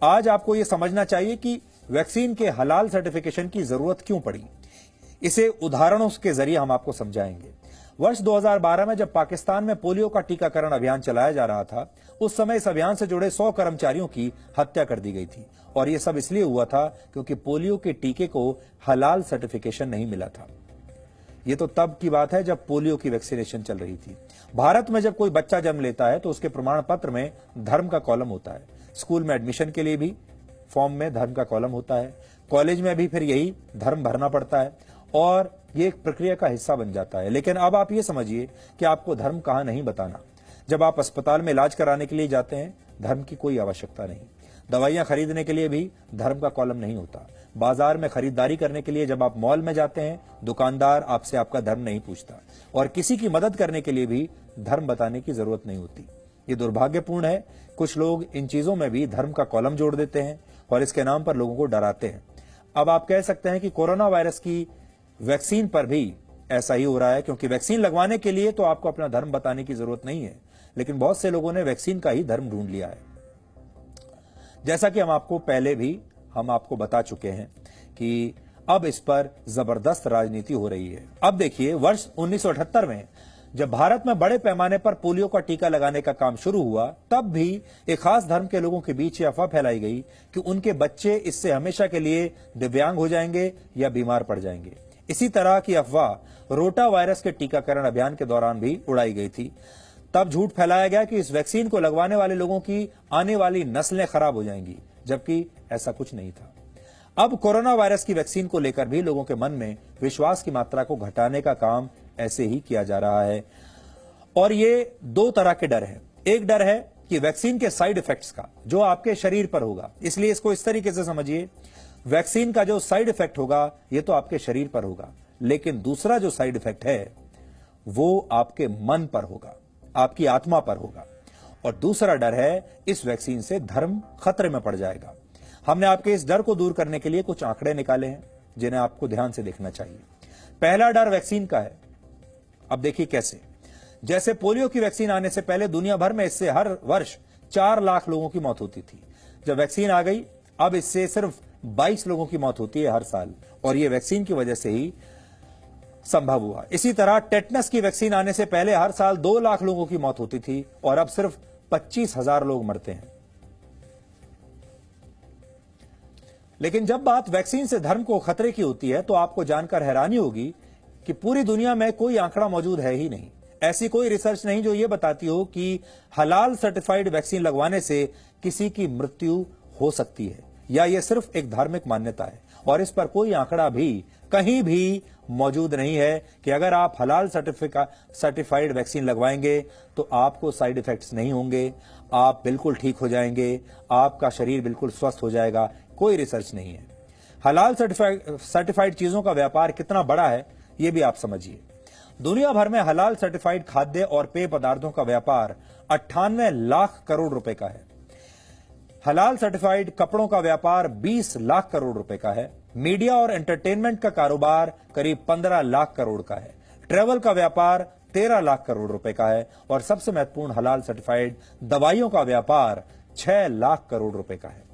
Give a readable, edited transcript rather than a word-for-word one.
आज आपको यह समझना चाहिए कि वैक्सीन के हलाल सर्टिफिकेशन की जरूरत क्यों पड़ी। इसे उदाहरणों के जरिए हम आपको समझाएंगे। वर्ष 2012 में जब पाकिस्तान में पोलियो का टीकाकरण अभियान चलाया जा रहा था, उस समय इस अभियान से जुड़े 100 कर्मचारियों की हत्या कर दी गई थी और यह सब इसलिए हुआ था क्योंकि पोलियो के टीके को हलाल सर्टिफिकेशन नहीं मिला था। यह तो तब की बात है जब पोलियो की वैक्सीनेशन चल रही थी। भारत में जब कोई बच्चा जन्म लेता है तो उसके प्रमाण पत्र में धर्म का कॉलम होता है। स्कूल में एडमिशन के लिए भी फॉर्म में धर्म का कॉलम होता है। कॉलेज में भी फिर यही धर्म भरना पड़ता है और ये एक प्रक्रिया का हिस्सा बन जाता है। लेकिन अब आप ये समझिए कि आपको धर्म कहां नहीं बताना। जब आप अस्पताल में इलाज कराने के लिए जाते हैं, धर्म की कोई आवश्यकता नहीं। दवाइयां खरीदने के लिए भी धर्म का कॉलम नहीं होता। बाजार में खरीदारी करने के लिए जब आप मॉल में जाते हैं, दुकानदार आपसे आपका धर्म नहीं पूछता और किसी की मदद करने के लिए भी धर्म बताने की जरूरत नहीं होती। ये दुर्भाग्यपूर्ण है। कुछ लोग इन चीजों में भी धर्म का कॉलम जोड़ देते हैं और इसके नाम पर लोगों को डराते हैं। अब आप कह सकते हैं कि कोरोना वायरस की वैक्सीन पर भी ऐसा ही हो रहा है, क्योंकि वैक्सीन लगवाने के लिए तो आपको अपना धर्म बताने की जरूरत नहीं है, लेकिन बहुत से लोगों ने वैक्सीन का ही धर्म ढूंढ लिया है। जैसा कि हम आपको पहले भी बता चुके हैं कि अब इस पर जबरदस्त राजनीति हो रही है। अब देखिए, वर्ष 1978 में जब भारत में बड़े पैमाने पर पोलियो का टीका लगाने का काम शुरू हुआ, तब भी एक खास धर्म के लोगों के बीच यह अफवाह फैलाई गई कि उनके बच्चे इससे हमेशा के लिए दिव्यांग हो जाएंगे या बीमार पड़ जाएंगे। इसी तरह की अफवाह रोटा वायरस के टीकाकरण अभियान के दौरान भी उड़ाई गई थी। तब झूठ फैलाया गया कि इस वैक्सीन को लगवाने वाले लोगों की आने वाली नस्लें खराब हो जाएंगी, जबकि ऐसा कुछ नहीं था। अब कोरोना वायरस की वैक्सीन को लेकर भी लोगों के मन में विश्वास की मात्रा को घटाने का काम ऐसे ही किया जा रहा है। और ये दो तरह के डर हैं। एक डर है कि वैक्सीन के साइड इफेक्ट्स का, जो आपके शरीर पर होगा, इसलिए इसको इस तरीके से समझिए, वैक्सीन का जो साइड इफेक्ट होगा ये तो आपके शरीर पर होगा, लेकिन दूसरा जो साइड इफेक्ट है वो आपके मन पर होगा, आपकी आत्मा पर होगा। और दूसरा डर है, इस वैक्सीन से धर्म खतरे में पड़ जाएगा। हमने आपके इस डर को दूर करने के लिए कुछ आंकड़े निकाले हैं जिन्हें आपको ध्यान से देखना चाहिए। पहला डर वैक्सीन का है। अब देखिए कैसे। जैसे पोलियो की वैक्सीन आने से पहले दुनिया भर में इससे हर वर्ष 4 लाख लोगों की मौत होती थी। जब वैक्सीन आ गई, अब इससे सिर्फ 22 लोगों की मौत होती है हर साल, और यह वैक्सीन की वजह से ही संभव हुआ। इसी तरह टेटनस की वैक्सीन आने से पहले हर साल 2 लाख लोगों की मौत होती थी और अब सिर्फ 25,000 लोग मरते हैं। लेकिन जब बात वैक्सीन से धर्म को खतरे की होती है तो आपको जानकर हैरानी होगी कि पूरी दुनिया में कोई आंकड़ा मौजूद है ही नहीं। ऐसी कोई रिसर्च नहीं जो यह बताती हो कि हलाल सर्टिफाइड वैक्सीन लगवाने से किसी की मृत्यु हो सकती है, या यह सिर्फ एक धार्मिक मान्यता है। और इस पर कोई आंकड़ा भी कहीं भी मौजूद नहीं है कि अगर आप हलाल सर्टिफाइड वैक्सीन लगवाएंगे तो आपको साइड इफेक्ट्स नहीं होंगे, आप बिल्कुल ठीक हो जाएंगे, आपका शरीर बिल्कुल स्वस्थ हो जाएगा। कोई रिसर्च नहीं है। हलाल सर्टिफाइड चीजों का व्यापार कितना बड़ा है यह भी आप समझिए। दुनिया भर में हलाल सर्टिफाइड खाद्य और पेय पदार्थों का व्यापार 98 लाख करोड़ रुपए का है। हलाल सर्टिफाइड कपड़ों का व्यापार 20 लाख करोड़ रुपए का है। मीडिया और एंटरटेनमेंट का कारोबार करीब 15 लाख करोड़ का है। ट्रेवल का व्यापार 13 लाख करोड़ रुपए का है और सबसे महत्वपूर्ण हलाल सर्टिफाइड दवाइयों का व्यापार 6 लाख करोड़ रुपए का है।